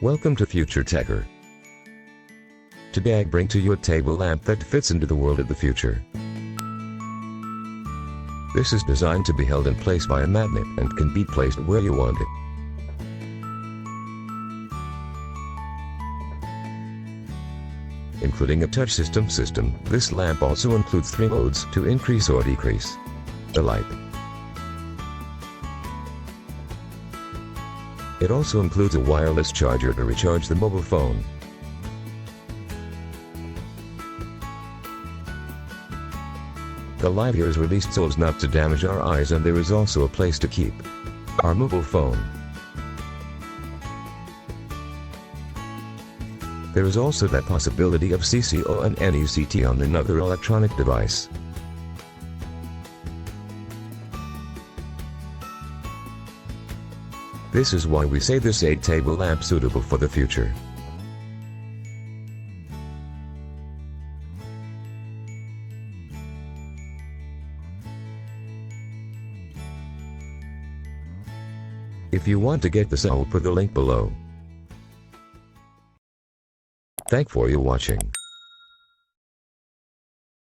Welcome to Future Techer. Today I bring to you a table lamp that fits into the world of the future. This is designed to be held in place by a magnet and can be placed where you want it. Including a touch system, this lamp also includes 3 modes to increase or decrease the light. It also includes a wireless charger to recharge the mobile phone. The light here is released so as not to damage our eyes, and there is also a place to keep our mobile phone. There is also that possibility of CCO and NECT on another electronic device. This is why we say this is a table lamp suitable for the future. If you want to get this, I will put the link below. Thank for your watching.